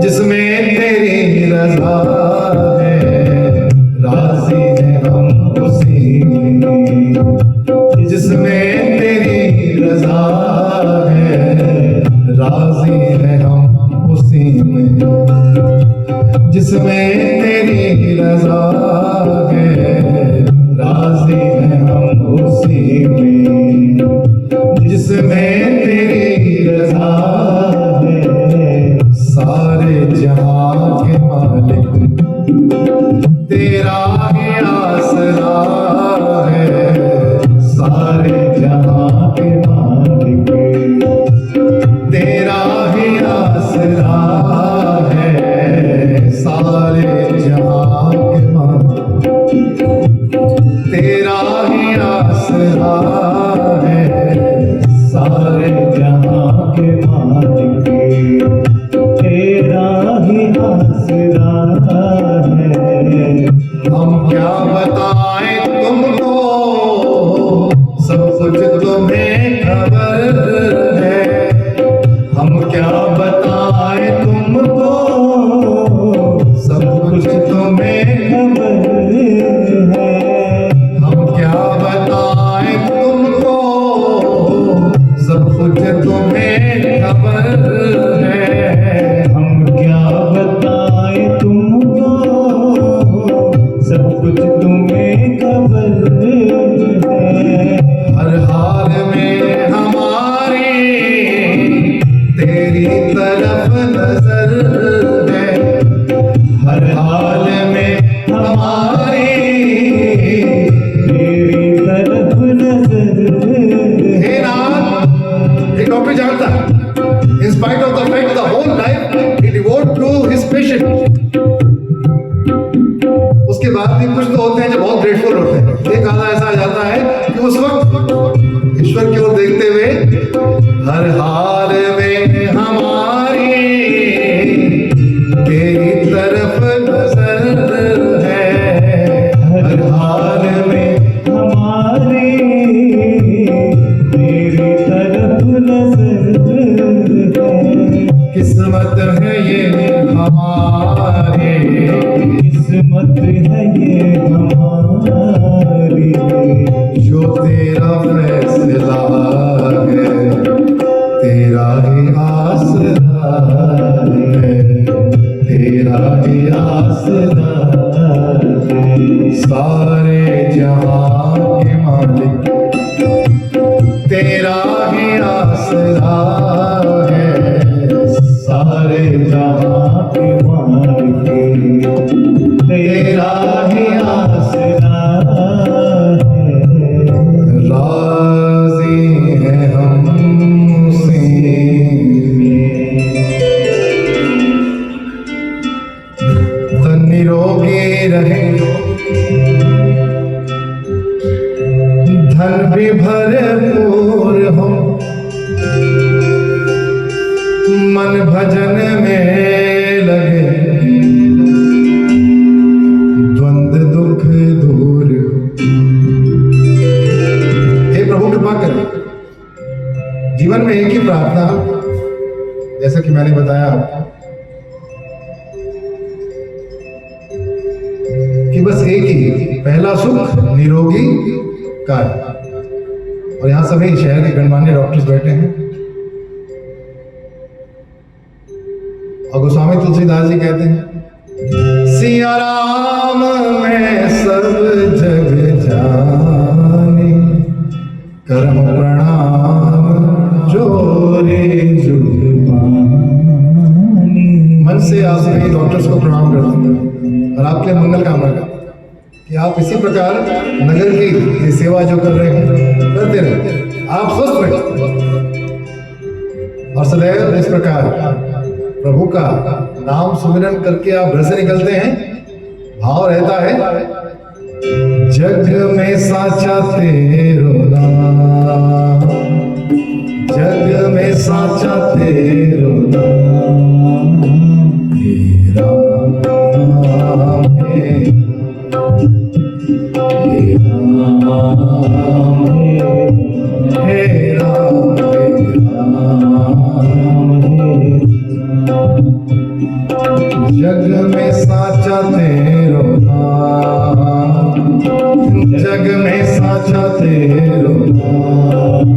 जिसमें तेरी रज़ा है, राजी हैं हम उसी जिसमें तेरी रज़ा है, राजी हैं हम उसी में जिसमें तेरी रज़ा है, राजी हैं हम उसी में जिसमें तेरी रज़ा है। सारे जहां के मालिक तेरा ही आसरा है, सारे जहां के मालिक तेरा ही आसरा है, सारे जहां के मालिक तेरा ही आसरा है,
सारे जहां के मालिक तेरा ही आसरा है।
हम क्या बताएं तुमको, सब कुछ तुम्हें खबर है। हम क्या बताएं तुमको, सब कुछ तुम्हें
खबर है।
हम क्या बताएं तुमको, सब कुछ तुम्हें खबर है।
हम क्या बताएं तुमको, सब कुछ तुम्हें खबर है।
हर हाल में हमारी तेरी तरफ नजर है, हर हाल में हमारी
तेरी तरफ नजर
हे नाथ। एक डॉक्टर जानता है, in spite of the fact the whole life he devote to his patient, उसके बाद भी कुछ तो होते हैं जो बहुत ग्रेटफुल होते हैं। एक आधा ऐसा आ जाता है कि उस वक्त ईश्वर की ओर देखते हुए हर हाल में हमारी तेरी तरफ नजर है, हर हाल में
हमारी तेरी तरफ नजर है।
किस्मत है ये हमारी,
किस्मत है ये हमारी,
जो तेरा फैसला है, तेरा ही आसरा है, तेरा ही आसरा है। सारे जहां के मालिक तेरा ही आसरा है,
सारे जहां के मालिक तेरा ही आसरा है।
राजी है हमसे तन निरोगी रहे, धन भी भरपूर हो, मन भजन में लगे, द्वंद दुख दूर हो। हे प्रभु कृपा करें, जीवन में एक ही प्रार्थना, जैसा कि मैंने बताया आपको कि बस एक ही, पहला सुख निरोगी काय। और यहाँ सभी शहर के गणमान्य डॉक्टर्स बैठे हैं और गोस्वामी तुलसीदास जी कहते हैं, सिया राम में सब जग जाने, करम प्रणाम जोरे जुबानी। मन से आप सभी डॉक्टर्स को प्रणाम करते हैं और आपके मंगल कामना करते हैं कि आप इसी प्रकार नगर की ये सेवा जो कर रहे हैं करते रहे, आप स्वस्थ रहे और सदैव इस प्रकार प्रभु का नाम सुमिरन करके आप घर से निकलते हैं। भाव रहता है, जग में साचा तेरो नाम, जग में साचा तेरो नाम, तेरा नाम है, तेरा नाम है, हे राम, तेरा नाम है। जग में साचा तेरो नाम, जग में साचा तेरो नाम,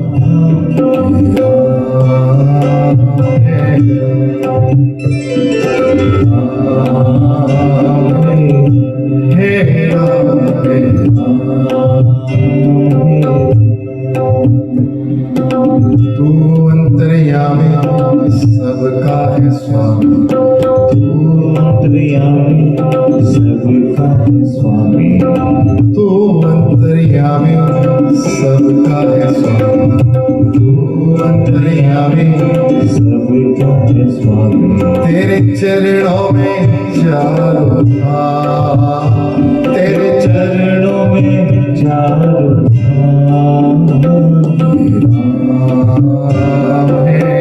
हे राम, हे तू अंतर्यामी सबका है स्वामी,
तू अंतर्यामी सबका है स्वामी,
तू अंतर्यामी सबका है स्वामी,
तू
अंतर्यामी
सबका है स्वामी।
तेरे चरणों में चारों धाम, तेरे
चरणों में चारों धाम।
राम है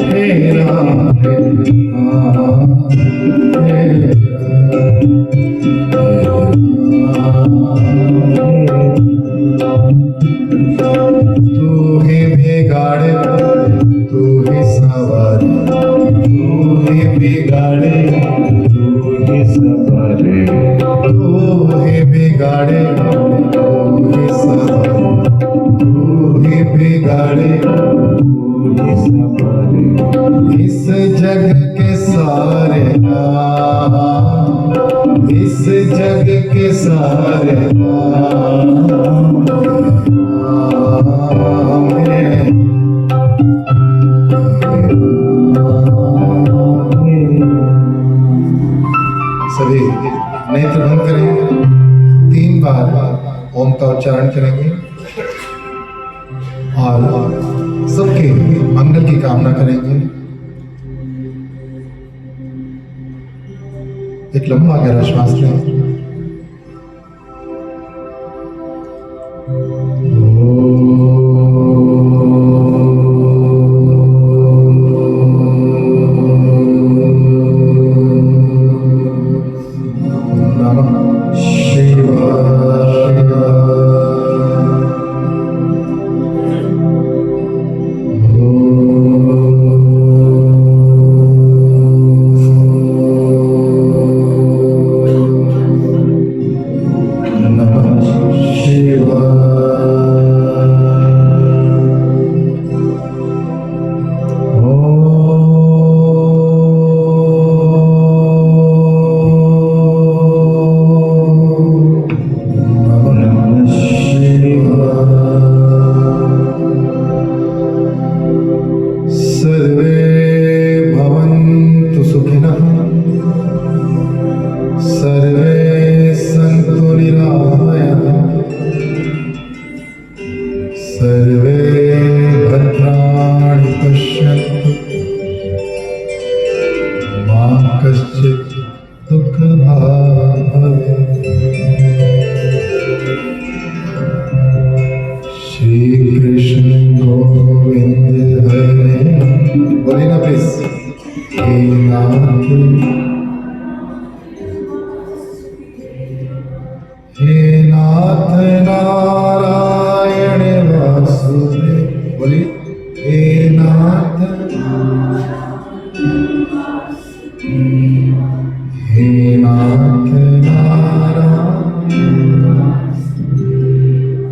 हे राम हे तू ही बिगाड़े तू ही सवारे,
तू ही बिगाड़े तू ही संवारे।
तू ही बिगाड़े तू ही सवारे, तू ही बिगाड़े
तू ही संवारे।
इस जग के सारे नाम, इस जग के सारे नाम है। सभी नेत्र बंद करेंगे, 3 बार ओम का उच्चारण करेंगे और सबके मंगल की कामना करेंगे। एक लंबा गहरा श्वास लें। नमः शिवाय। सर्वे भवन्तु सुखिनः, सर्वे सन्तु निरामयाः, सर्वे भद्राणि पश्यन्तु, मा कश्चित् दुःखभाग् भवेत्। श्री कृष्ण गोविंद हरे, बोलिए ना प्लीज। हे नाथ नारायण वासुदेव, बोलिए हे नाथ नारायण।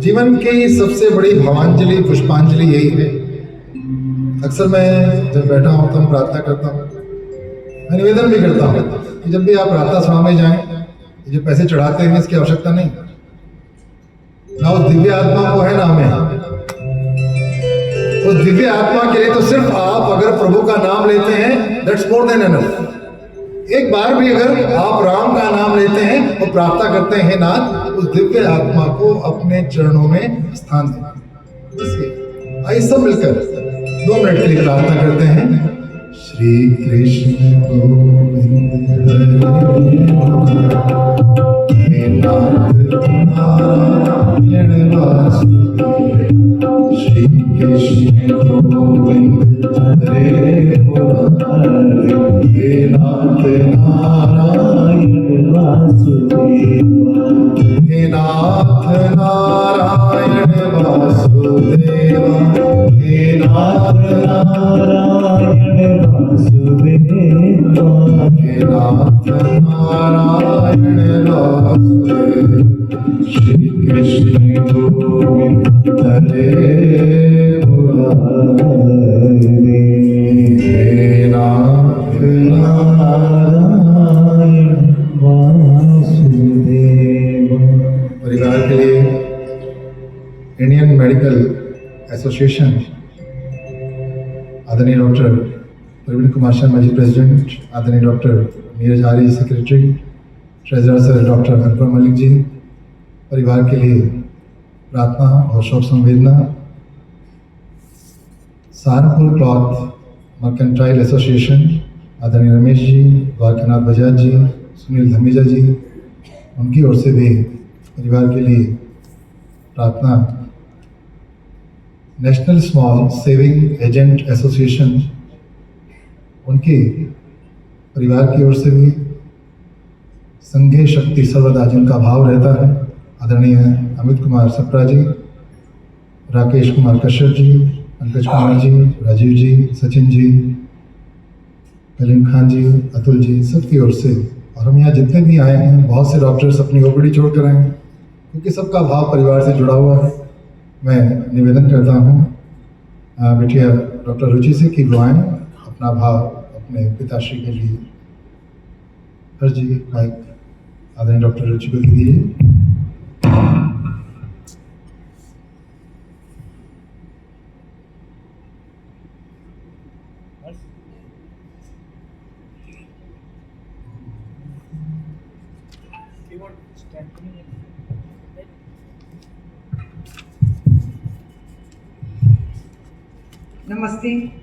जीवन की सबसे बड़ी भावांजलि पुष्पांजलि यही है। अक्सर मैं जब बैठा होता हूँ प्रार्थना करता हूँ, मैं निवेदन भी करता हूँ कि जब भी आप प्रार्थना सभा में जाएं, जो पैसे चढ़ाते हैं इसकी आवश्यकता नहीं, ना उस दिव्य आत्मा को है ना हमें। उस दिव्य आत्मा के लिए तो सिर्फ आप अगर प्रभु का नाम लेते हैं, दैट्स मोर देन एनफ। एक बार भी अगर आप राम का नाम लेते हैं और प्रार्थना करते हैं, नाथ उस दिव्य आत्मा को अपने चरणों में स्थान दें। आइए सब मिलकर 2 मिनट के लिए प्रार्थना करते हैं। श्री कृष्ण गोविंद हे नाथ नारायण वासुदेव। श्री कृष्ण गोविंद हरे मुरारे, हे नाथ नारायण वासुदेव। हे नाथ नारायण वासुदेव, हे नाथ
नारायण वासुदेव।
हे नाथ नारायण वासुदेव। श्री कृष्ण गोविंद हरे मुरारे, हे नाथ
नारायण वासुदेव।
परिवार के लिए इंडियन मेडिकल एसोसिएशन आदरणीय डॉक्टर प्रवीण कुमार शर्मा जी प्रेसिडेंट, आदरणीय डॉक्टर नीरज आर्य सेक्रेटरी, ट्रेजरर सर डॉक्टर अनुपम मलिक जी, परिवार के लिए प्रार्थना और शोक संवेदना। सहारनपुर क्लॉथ मर्केंटाइल एसोसिएशन, आदरणीय रमेश जी, द्वारकानाथ बजाज जी, सुनील धमीजा जी, उनकी ओर से भी परिवार के लिए प्रार्थना। National small saving agent association, उनके परिवार की ओर से भी संघे शक्ति सर्वदा जिनका भाव रहता है, आदरणीय अमित कुमार सप्रा जी, राकेश कुमार कश्यप जी, पंकज कुमार जी, राजीव जी, सचिन जी, कलीम खान जी, अतुल जी, सबकी ओर से। और हम यहाँ जितने भी आए हैं, बहुत से डॉक्टर्स अपनी ओपीडी छोड़कर आए हैं, क्योंकि सबका भाव परिवार से जुड़ा हुआ है। मैं निवेदन करता हूँ बिटिया डॉक्टर रुचि से कि वो आएं, अपना भाव अपने पिताश्री के लिए। हर जी माइक आदरणीय डॉक्टर रुचि को दीजिए।
नमस्ते।